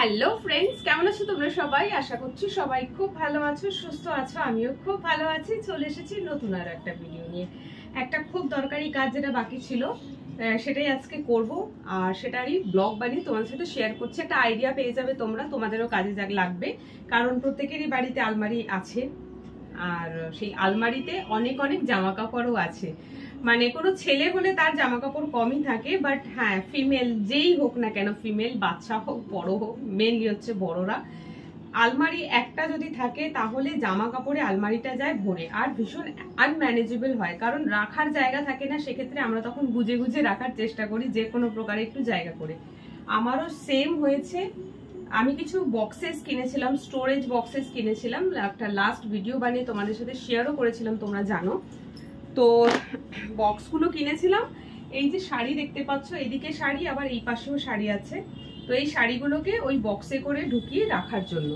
Hello friends, কেমন আছো তোমরা সবাই? আশা করছি সবাই খুব ভালো আছো, সুস্থ আছো। আমিও খুব ভালো আছি। চলে এসেছি নতুন আর একটা ভিডিও নিয়ে। একটা খুব দরকারি কাজ যেটা বাকি ছিল সেটাই আজকে করব, আর সেটারই ব্লগ বানিয়ে তোমাদের সাথে শেয়ার করছি। একটা আইডিয়া পেয়ে যাবে তোমরা, তোমাদেরও কাজে লাগবে। কারণ প্রত্যেকেরই বাড়িতে আলমারি আছে, আর সেই আলমারিতে অনেক অনেক জামা কাপড়ও আছে। মানে কোনো ছেলে হলে তার জামা কাপড় কমই থাকে, বাট হ্যাঁ, ফিমেল যেই হোক না কেন, ফিমেল বাচ্চা হোক বড় হোক, মেনলি হচ্ছে বড়রা, আলমারি একটা যদি থাকে তাহলে জামা কাপড়ে আলমারিটা যায় ভরে, আর ভীষণ আনম্যানেজেবল হয়। কারণ রাখার জায়গা থাকে না, সেক্ষেত্রে আমরা তখন গুজে গুজে রাখার চেষ্টা করি, যে কোনো প্রকারে একটু জায়গা করে। আমারও সেম হয়েছে। আমি কিছু বক্সেস কিনেছিলাম, স্টোরেজ বক্সেস কিনেছিলাম, একটা লাস্ট ভিডিও বানিয়ে তোমাদের সাথে শেয়ারও করেছিলাম, তোমরা জানো। তো বক্সগুলো কিনেছিলাম। এই যে শাড়ি দেখতে পাচ্ছ, এইদিকে শাড়ি, আবার এই পাশেও শাড়ি আছে। তো এই শাড়িগুলোকে ওই বক্সে করে ঢুকিয়ে রাখার জন্য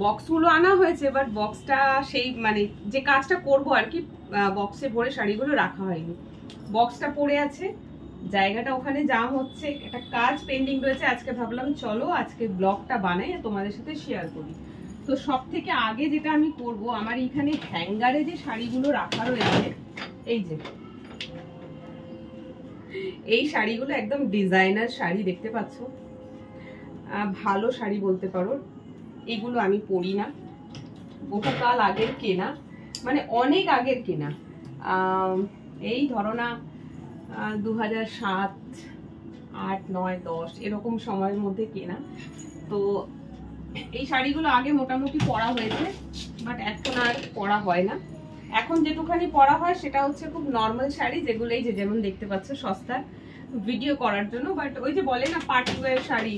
বক্সগুলো আনা হয়েছে, বাট বক্সটা সেই মানে যে কাজটা করব আর কি, বক্সে ভরে শাড়িগুলো রাখা হয়নি। বক্সটা পড়ে আছে, জায়গাটা ওখানে জাম হচ্ছে, একটা কাজ পেন্ডিং রয়েছে। আজকে ভাবলাম চলো আজকে ব্লগটা বানাই তোমাদের সাথে শেয়ার করি। তো সব থেকে আগে যেটা আমি করব, আমার এইখানে হ্যাঙ্গারে যে শাড়িগুলো রাখা রয়েছে, এই যে এই শাড়িগুলো একদম ডিজাইনার শাড়ি দেখতে পাচ্ছ, ভালো শাড়ি বলতে পারো। এগুলো আমি পরি না, বহুকাল আগের কেনা, মানে অনেক আগের কেনা। এই ধরো না 2007, 8, 9, 10 এরকম সময়ের মধ্যে কেনা। তো এই শাড়িগুলো আগে মোটামুটি পরা হয়েছে, বাট এখন আর পরা হয় না। এখন যেটুখানি পরা হয় সেটা হচ্ছে খুব নর্মাল শাড়ি, যেগুলো এই যে যেমন দেখতে পাচ্ছ সস্তা, ভিডিও করার জন্য। বাট ওই যে বলে না পার্টি ওয়্যার শাড়ি,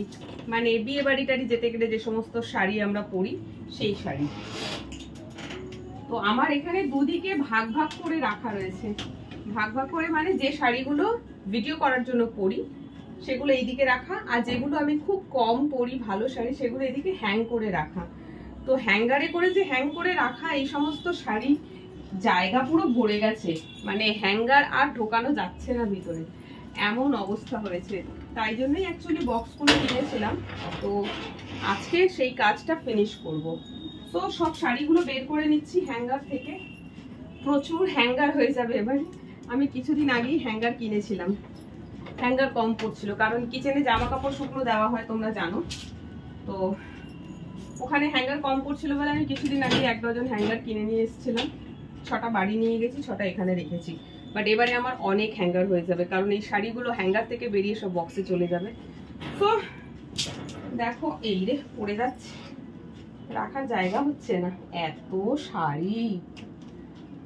মানে বিয়ে বাড়ি টাড়ি যেতে গেলে যে সমস্ত শাড়ি আমরা পরি, সেই শাড়ি। তো আমার এখানে দুদিকে ভাগ ভাগ করে রাখা রয়েছে। ভাগ ভাগ করে মানে যে শাড়িগুলো ভিডিও করার জন্য পরি সেগুলো এইদিকে রাখা, আর যেগুলো আমি খুব কম পরি ভালো শাড়ি, সেগুলো এদিকে হ্যাং করে রাখা। তো হ্যাঙ্গারে করে যে হ্যাং করে রাখা এই সমস্ত শাড়ি জায়গা পুরো ভরে গেছে, মানে হ্যাঙ্গার আর ঢোকানো যাচ্ছে না ভিতরে, এমন অবস্থা হয়েছে। তাই জন্যই অ্যাকচুয়ালি বক্সগুলো কিনেছিলাম। তো আজকে সেই কাজটা ফিনিশ করব। তো সব শাড়িগুলো বের করে নিচ্ছি হ্যাঙ্গার থেকে। প্রচুর হ্যাঙ্গার হয়ে যাবে এবার। আমি কিছুদিন আগেই হ্যাঙ্গার কিনেছিলাম, হ্যাঙ্গার কম পড়ছিল, কারণ কিচেনে জামা কাপড় শুকনো দেওয়া হয় তোমরা জানো। তো ওখানে হ্যাঙ্গার কম পড়ছিল বলে আমি কিছুদিন আগে 1 ডজন হ্যাঙ্গার কিনে নিয়ে এসেছিলাম। 6টা বাড়ি নিয়ে গেছি, 6টা এখানে রেখেছি। বাট এবারে আমার অনেক হ্যাঙ্গার হয়ে যাবে, কারণ এই শাড়িগুলো হ্যাঙ্গার থেকে বেরিয়ে সব বক্সে চলে যাবে। তো দেখো এই রে পড়ে যাচ্ছে, রাখার জায়গা হচ্ছে না, এত শাড়ি।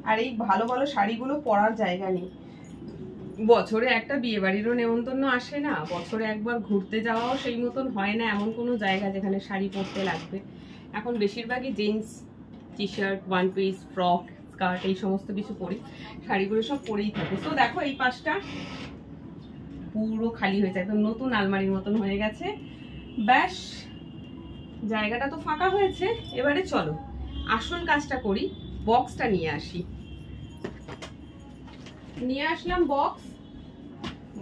আর এই ভালো ভালো শাড়িগুলো পরার জায়গা নেই। বছরে একটা বিয়ে বাড়িরও নেমন্তন্ন আসে না, বছরে একবার ঘুরতে যাওয়াও সেই মতন হয় না, এমন কোনো জায়গা যেখানে শাড়ি পরতে লাগবে। এখন বেশিরভাগই jeans, T shirt, one piece, frock, skirt এই সমস্ত কিছু পরি, শাড়িগুলো সব পরেই থাকে। তো দেখো এই পাশটা পুরো খালি হয়েছে, একদম নতুন আলমারির মতন হয়ে গেছে। ব্যাস, জায়গাটা তো ফাঁকা হয়েছে। এবারে চলো আসল কাজটা করি, বক্সটা নিয়ে আসি। নিয়ে আসলাম বক্স।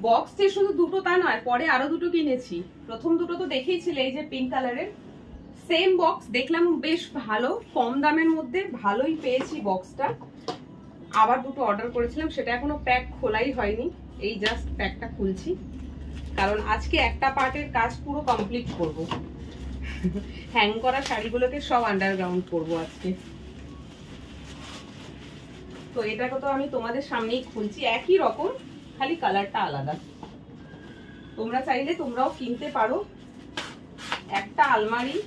বক্স যে শুধু দুটো তা নয়, পরে আরো দুটো কিনেছি। প্রথম দুটো তো দেখেইছিলে, এই যে পিঙ্ক কালারের সেম বক্স, দেখলাম বেশ ভালো, কম দামের মধ্যে ভালোই পেয়েছি বক্সটা। আবার দুটো অর্ডার করেছিলাম, সেটা এখনো প্যাক খোলাই হয়নি, এই জাস্ট প্যাকটা খুলছি, কারণ আজকে একটা পার্টের কাজ পুরো কমপ্লিট করব। হ্যাং করা শাড়িগুলোকে সব আন্ডারগ্রাউন্ড করব আজকে। তো এটাকে তো আমি তোমাদের সামনেই খুলছি, একই রকম, খালি কালারটা আলাদা। তোমরা চাইলে তোমরাও কিনতে পারো। একটা আলমারি,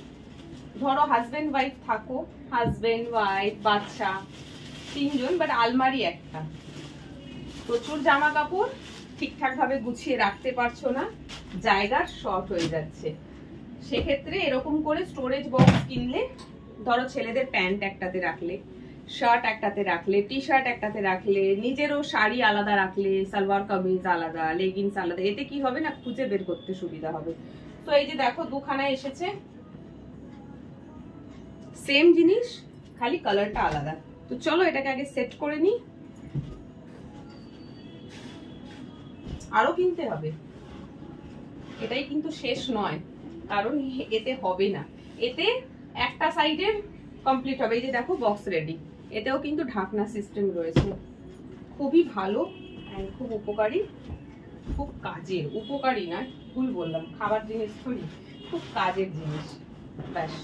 ধরো হাজবেন্ড ওয়াইফ থাকো, হাজবেন্ড ওয়াইফ বাচ্চা 3 জন, বাট আলমারি একটা। প্রচুর জামা কাপড় ঠিকঠাক ভাবে গুছিয়ে রাখতে পারছো না, জায়গার শর্ট হয়ে যাচ্ছে। সেক্ষেত্রে এরকম করে স্টোরেজ বক্স কিনলে, ধরো ছেলেদের প্যান্ট একটাতে রাখলে, শার্ট একটাতে রাখলে, টি শার্ট একটাতে রাখলে, নিজেরও শাড়ি আলাদা রাখলে, সালোয়ার কামিজ আলাদা, লেগিংস আলাদা, এতে কি হবে না, খুঁজে বের করতে সুবিধা হবে। তো এই যে দেখো দুখানা এসেছে, সেম জিনিস, খালি কালারটা আলাদা। তো চলো এটাকে আগে সেট করে নিই, আরো কিনতে হবে, এটাই কিন্তু শেষ নয়। কারণ এতে হবে না, এতে একটা সাইডের কমপ্লিট হবে। এই যে দেখো বক্স রেডি, এতেও কিন্তু ঢাকনা সিস্টেম রয়েছে, খুবই ভালো অ্যান্ড খুব উপকারী, খুব কাজের। উপকারী না, ভুল বললাম, খাবার জিনিস থরি, খুব কাজের জিনিস। ব্যাস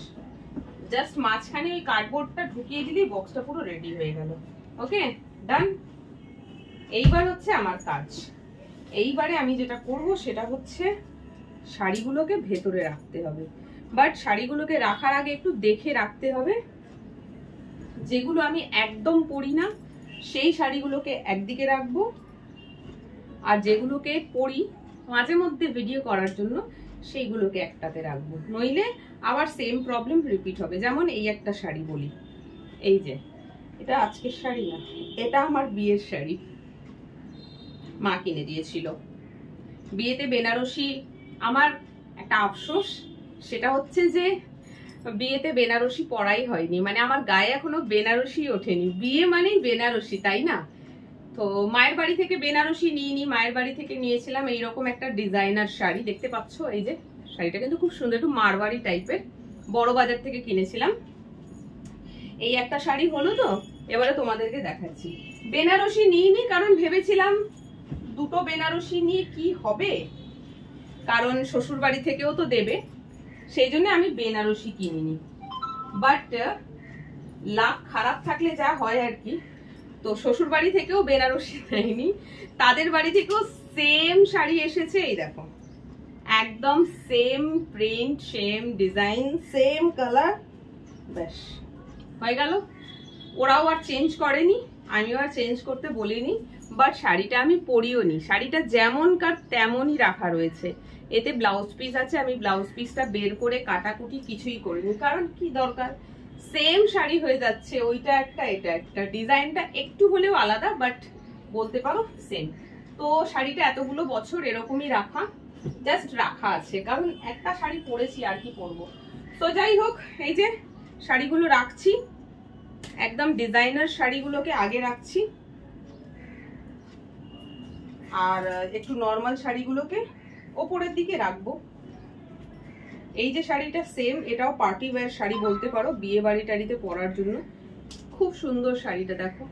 জাস্ট মাঝখানে ওই কার্ডবোর্ডটা ঢুকিয়ে দিলেই বক্সটা পুরো রেডি হয়ে গেল। ওকে, ডান। এইবার হচ্ছে আমার কাজ। এইবারে আমি যেটা করব সেটা হচ্ছে শাড়িগুলোকে ভেতরে রাখতে হবে, বাট শাড়িগুলোকে রাখার আগে একটু দেখে রাখতে হবে। যেগুলো আমি একদম পরি না সেই শাড়িগুলোকে একদিকে রাখবো, আর যেগুলোকে পরি মাঝে মধ্যে ভিডিও করার জন্য সেইগুলোকে একটাতে রাখবো, নইলে আবার সেম প্রবলেম রিপিট হবে। যেমন এই একটা শাড়ি বলি, এই যে এটা আজকের শাড়ি না, এটা আমার বিয়ের শাড়ি, মা কিনে দিয়েছিল বিয়েতে বেনারসি। আমার একটা আফসোস, সেটা হচ্ছে যে বিয়েতে বেনারসি পরাই হয়নি, মানে আমার গায়ে এখনো বেনারসি ওঠেনি। বিয়ে মানেই বেনারসি, তাই না? তো মায়ের বাড়ি থেকে বেনারসি নিইনি, মায়ের বাড়ি থেকে নিয়েছিলাম এইরকম একটা ডিজাইনার শাড়ি, দেখতে পাচ্ছ এই যে শাড়িটা কিন্তু খুব সুন্দর, একটু মারওয়ারি টাইপের, বড় বাজার থেকে কিনেছিলাম। এই একটা শাড়ি হলো, তো এবারে তোমাদেরকে দেখাচ্ছি। বেনারসি নিইনি কারণ ভেবেছিলাম দুটো বেনারসি নিয়ে কি হবে, কারণ শ্বশুর বাড়ি থেকেও তো দেবে, সেই জন্য আমি বেনারসি কিনিনি। বাট লাভ খারাপ থাকলে যা হয় আর কি, তো শ্বশুর বাড়ি থেকেও বেনারসি দেয়নি, তাদের বাড়ি থেকেও সেম শাড়ি এসেছে। এই দেখো একদম same print, same design, same colour, ব্যাস হয়ে গেল। ওরাও আর চেঞ্জ করেনি, আমিও আর চেঞ্জ করতে বলিনি, বাট শাড়িটা আমি পরিও নি, শাড়িটা যেমনকার তেমনই রাখা রয়েছে। এতে ব্লাউজ পিস আছে, আমি ব্লাউজ পিসটা বের করে কাটাকুটি কিছুই করিনি, কারণ কি দরকার, সেম শাড়ি হয়ে যাচ্ছে, ওইটা একটা এটা একটা, ডিজাইনটা একটু হলেও আলাদা বাট বলতে পারো সেম। তো শাড়িটা এতগুলো বছর এরকমই রাখা, জাস্ট রাখা আছে, কারণ একটা শাড়ি পরেছি আর কি পরবো। তো যাই হোক, এই যে শাড়িগুলো রাখছি, একদম ডিজাইনার শাড়িগুলোকে আগে রাখছি, আর একটু নর্মাল শাড়িগুলোকে ওপরের দিকে রাখবো। এই যে শাড়িটা সেম, এটাও পার্টি ওয়্যার শাড়ি বলতে পারো, বিয়ে বাড়ি টাড়িতে পরার জন্য খুব সুন্দর শাড়িটা দেখো।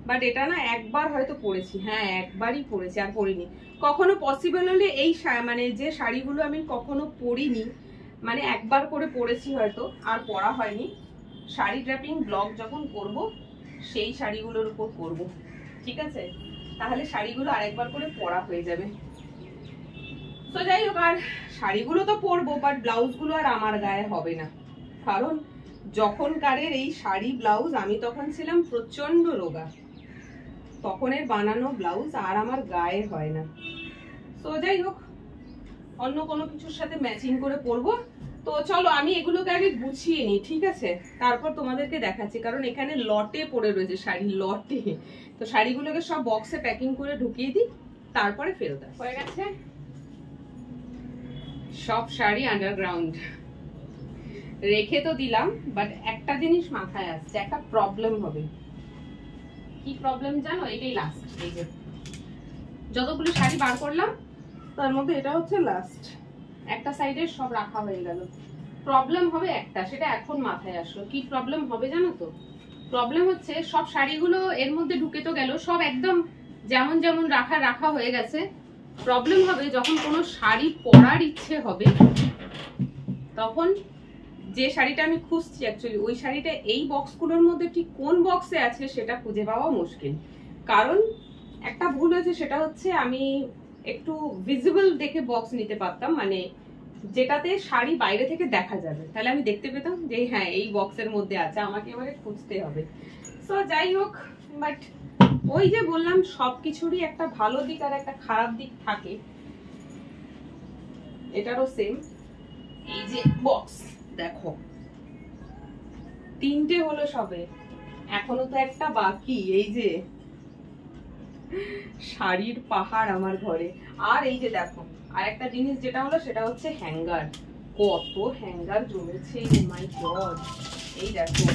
বাট এটা না একবার হয়তো পরেছি, হ্যাঁ একবারই পরেছি, আর পরিনি। কখনো পসিবল হলে এই মানে যে শাড়িগুলো আমি কখনো পরিনি, মানে একবার করে পরেছি হয়তো, আর পরা হয়নি, শাড়ি ড্র্যাপিং ব্লগ যখন করব সেই শাড়িগুলোর উপর করব, ঠিক আছে? তাহলে শাড়িগুলো আরেকবার করে পরা হয়ে যাবে। তো যাই হোক, আর শাড়িগুলো তো পরবো, বাট ব্লাউজগুলো আর আমার গায়ে হবে না, কারণ যখনকারের এই শাড়ি ব্লাউজ, আমি তখন ছিলাম প্রচন্ড রোগা, তখনের বানানো ব্লাউজ আর আমার গায়ে হয় না। তো যাই হোক, অন্য কোনো কিছুর সাথে ম্যাচিং করে পরবো। তো চলো আমি এগুলোকে আগে গুছিয়ে নিই, ঠিক আছে? তারপর তোমাদেরকে দেখাচ্ছি, কারণ এখানে লটে পড়ে রয়েছে শাড়ি, লটে। তো শাড়িগুলোকে সব বক্সে প্যাকিং করে ঢুকিয়ে দিই, তারপরে ফেরত হয়ে গেছে সব শাড়ি আন্ডারগ্রাউন্ড রেখে তো দিলাম। বাট একটা জিনিস মাথায় আসছে, একটা প্রবলেম হবে। কি প্রবলেম জানো? এটাই লাস্ট। এই যে যতগুলো শাড়ি বার করলাম তার মধ্যে এটা হচ্ছে লাস্ট, একটা সাইডে সব রাখা হয়ে গেল। প্রবলেম হবে একটা, সেটা এখন মাথায় আসলো। কি প্রবলেম হবে জানো তো? প্রবলেম হচ্ছে সব শাড়িগুলো এর মধ্যে ঢুকে তো গেল, সব একদম যেমন যেমন রাখা হয়ে গেছে। প্রবলেম হবে যখন কোনো শাড়ি পরার ইচ্ছে হবে, তখন যে শাড়িটা আমি খুঁজছি অ্যাকচুয়ালি ওই শাড়িটা এই বক্সগুলোর মধ্যে ঠিক কোন বক্সে আছে সেটা খুঁজে পাওয়া মুশকিল। কারণ একটা ভুল হয়েছে, সেটা হচ্ছে আমি একটু ভিজিবল দেখে বক্স নিতে পারতাম, মানে যেটাতে শাড়ি বাইরে থেকে দেখা যাবে, তাহলে আমি দেখতে পেতাম যে হ্যাঁ এই বক্সের মধ্যে আছে, আমাকে এবারে খুঁজতে হবে। সো যাই হোক, বাট ওই যে বললাম সবকিছুরই একটা ভালো দিক আর একটা খারাপ দিক থাকে, এটারও সেম। এই যে বক্স দেখো, তিনটে হলো সবে, এখনো তো একটা বাকি। এই যে শাড়ির পাহাড় আমার ঘরে। আর এই যে দেখো আর একটা জিনিস যেটা হলো সেটা হচ্ছে হ্যাঙ্গার। কত হ্যাঙ্গার জমেছে, মাই গড। এই দেখো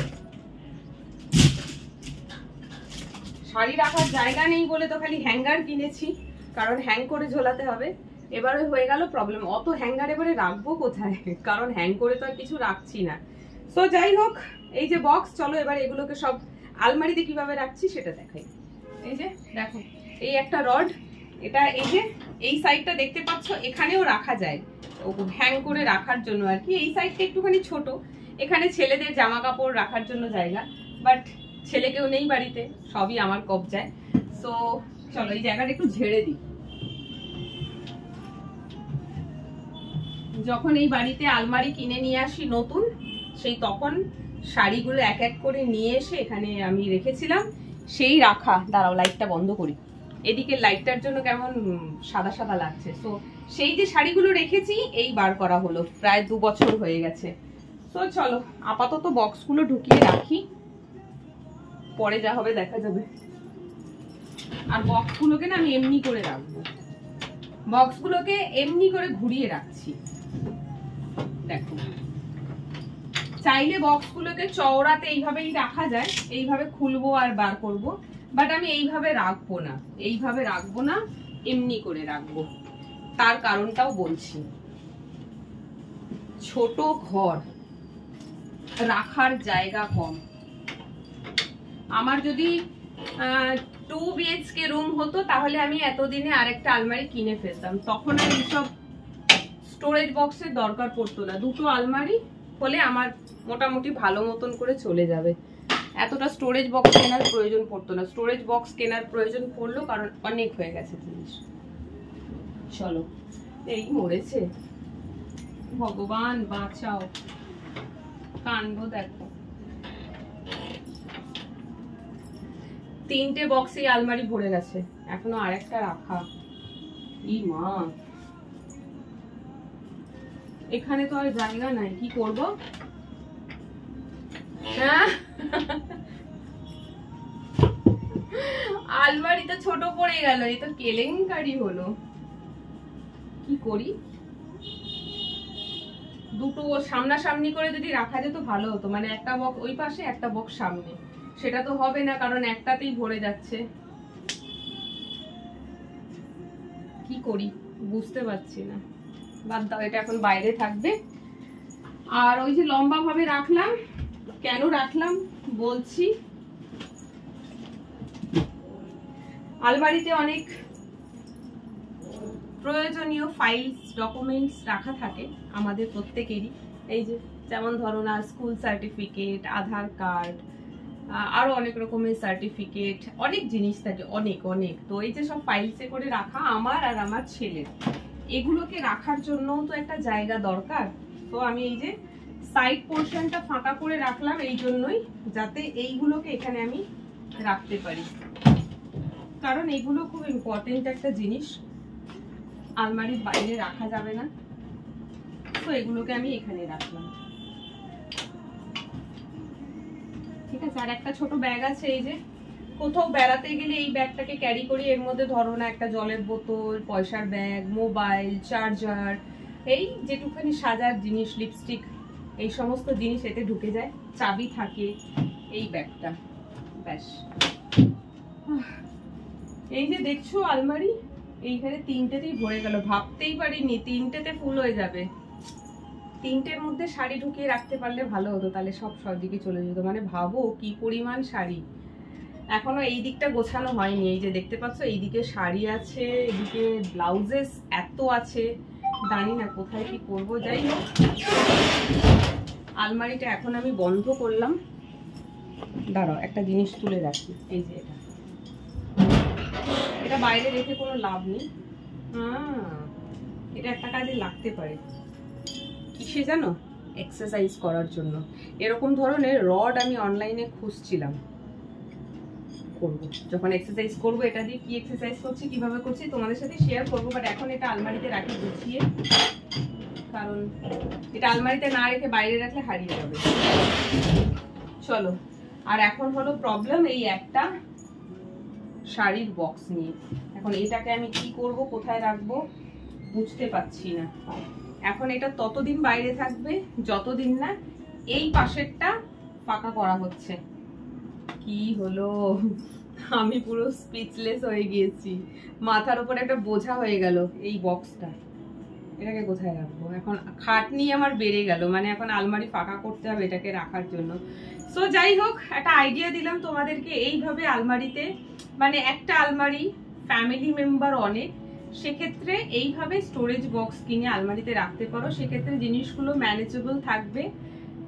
শাড়ি রাখার জায়গা নেই বলে তো খালি হ্যাঙ্গার কিনেছি, কারণ হ্যাং করে ঝোলাতে হবে। এবারে হয়ে গেল প্রবলেম, অত হ্যাঙ্গার এবারে রাখবো কোথায়, কারণ হ্যাং করে তো আর কিছু রাখছি না। সো যাই হোক, এই যে বক্স, চলো এবার এগুলোকে সব আলমারিতে কিভাবে রাখছি সেটা দেখাই। এই যে দেখো, এই একটা রড, এটা এই যে এই সাইডটা দেখতে পাচ্ছ, এখানেও রাখা যায় হ্যাং করে রাখার জন্য আর কি। এই সাইডটা একটুখানি ছোট, এখানে ছেলেদের জামা কাপড় রাখার জন্য জায়গা, বাট ছেলে কেউ নেই বাড়িতে, সবই আমার কবজায়। সো চলো এই জায়গাটা একটু ঝেড়ে দিই। যখন এই বাড়িতে আলমারি কিনে নিয়ে আসি নতুন, সেই তখন শাড়িগুলো এক এক করে নিয়ে এসে এখানে আমি রেখেছিলাম, সেই রাখা। দাঁড়াও লাইটটা বন্ধ করি, এদিকে লাইটটার জন্য কেমন সাদা সাদা লাগছে। সো সেই যে শাড়িগুলো রেখেছি এই বার করা হলো, প্রায় 2 বছর হয়ে গেছে। তো চলো আপাতত বক্সগুলো ঢুকিয়ে রাখি, পরে যা হবে দেখা যাবে। আর বক্সগুলোকে না আমি এমনি করে রাখবো, বক্সগুলোকে এমনি করে ঘুরিয়ে রাখছি। দেখো, চাইলে বক্সগুলোকে চওড়াতে এইভাবেই রাখা যায়, এইভাবে খুলবো আর বার করব, বাট আমি এইভাবে রাখবো না, এইভাবে রাখবো না, এমনি করে রাখবো। তার কারণটাও বলছি, ছোট ঘর, রাখার জায়গা কম। আমার যদি 2 BHK রুম হতো তাহলে আমি এতদিনে আরেকটা আলমারি কিনে ফেলতাম, তখন আর এইসব স্টোরেজ বক্সের দরকার পড়তো না। 2টো আলমারি হলে আমার মোটামুটি ভালো মতন করে চলে যাবে, এতটা স্টোরেজ বক্স কেনার প্রয়োজন পড়তো না। স্টোরেজ বক্স কেনার প্রয়োজন পড়লো কারণ অনেক হয়ে গেছে জিনিস। চলো, এই মরেছে, ভগবান বাঁচাও, কাণ্ড দেখো। 3টে বক্সে আলমারি ভরে গেছে, এখনো আরেকটা রাখা। ই মা, এখানে তো আর জায়গা নাই, কি করব? আলমারি তো ছোট পড়ে গেল, এই তো কেলেঙ্কারি হলো। কি করি? দুটো সামনাসামনি করে যদি রাখা যেত ভালো হতো, মানে একটা বক্স ওই পাশে একটা বক্স সামনে, সেটা তো হবে না কারণ একটাতেই ভরে যাচ্ছে। কি করি বুঝতে পারছি না, বাদ দাও, এটা এখন বাইরে থাকবে। আর ওই যে লম্বা ভাবে রাখলাম, কেন রাখলাম বলছি। আলমারিতে অনেক প্রয়োজনীয় ফাইলস, ডকুমেন্টস রাখা থাকে আমাদের প্রত্যেকেরই। এই যে যেমন ধরো না, স্কুল সার্টিফিকেট, আধার কার্ড, আরো অনেক রকমের সার্টিফিকেট, অনেক জিনিস থাকে, অনেক অনেক। তো এই যে সব ফাইলসে করে রাখা আমার আর আমার ছেলের, এগুলোকে রাখার জন্য তো একটা জায়গা দরকার। তো আমি এই যে সাইড পোর্শনটা ফাঁকা করে রাখলাম এই জন্যই, যাতে এইগুলোকে এখানে আমি রাখতে পারি, কারণ এইগুলো খুব ইম্পর্টেন্ট একটা জিনিস, আলমারির বাইরে রাখা যাবে না। তো এগুলোকে আমি এখানে রাখলাম, ঠিক আছে। আর একটা ছোট ব্যাগ আছে, এই যে কোথাও বেড়াতে গেলে এই ব্যাগটাকে ক্যারি করি, এর মধ্যে ধরো না একটা জলের বোতল, পয়সার ব্যাগ, মোবাইল, চার্জার, এই যেটুখানি সাজার জিনিস, লিপস্টিক, এই সমস্ত জিনিস এতে ঢুকে যায়, চাবি থাকে এই ব্যাগটা, ব্যাস। এই যে দেখছো আলমারি, এইখানে 3টেতেই ভরে গেল, ভাবতেই পারিনি 3টেতে ফুল হয়ে যাবে। 3টের মধ্যে শাড়ি ঢুকিয়ে রাখতে পারলে ভালো হতো, তাহলে সব দিকে চলে যেত। মানে ভাবো কি পরিমাণ শাড়ি, এখনো এই দিকটা গোছানো হয়নি। এই যে দেখতে পাচ্ছ, এইদিকে শাড়ি আছে, এদিকে ব্লাউজেস এত আছে, জানি না কোথায় কি করবো। যাই হোক, আলমারিটা এখন আমি বন্ধ করলাম। দাঁড়াও, একটা জিনিস তুলে রাখি, এই যে এটা বাইরে রেখে কোনো লাভ নেই। এটা একটা কাজে লাগতে পারে, কিসে জানো? এক্সারসাইজ করার জন্য। এরকম ধরনের রড আমি অনলাইনে খুঁজছিলাম, করবো যখন এক্সারসাইজ করবো, এটা দিয়ে কি এক্সারসাইজ করছি, কিভাবে করছি তোমাদের সাথে শেয়ার করবো। বাট এখন এটা আলমারিতে রাখি গুছিয়ে, কারণ এটা আলমারিতে না রেখে বাইরে রাখলে হারিয়ে যাবে। চলো, আর এখন হলো প্রবলেম এই একটা শাড়ির বক্স নিয়ে। এখন এটাকে আমি কি করব, কোথায় রাখবো বুঝতে পারছি না। এখন এটা ততদিন বাইরে থাকবে যতদিন না এই পাশেরটা ফাঁকা করা হচ্ছে। কি হলো, আমি পুরো স্পিচলেস হয়ে গিয়েছি, মাথার উপর একটা বোঝা হয়ে গেল এই বক্সটা। এটাকে কোথায় রাখবো এখন? খাটনি আমার বেড়ে গেল, মানে এখন আলমারি ফাঁকা করতে হবে এটাকে রাখার জন্য। সো যাই হোক, একটা আইডিয়া দিলাম তোমাদেরকে, এইভাবে আলমারিতে, মানে একটা আলমারি ফ্যামিলি মেম্বার অনেক, সেক্ষেত্রে এইভাবে স্টোরেজ বক্স কিনে আলমারিতে রাখতে পারো। সেক্ষেত্রে জিনিসগুলো ম্যানেজেবল থাকবে,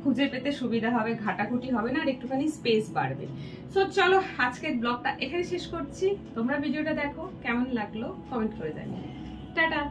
খুঁজে পেতে সুবিধা হবে, ঘাটাঘুটি হবে না, আর একটুখানি স্পেস বাড়বে। সো চলো আজকের ব্লগটা এখানে শেষ করছি। তোমরা ভিডিওটা দেখো, কেমন লাগলো কমেন্ট করে জানিও। টাটা।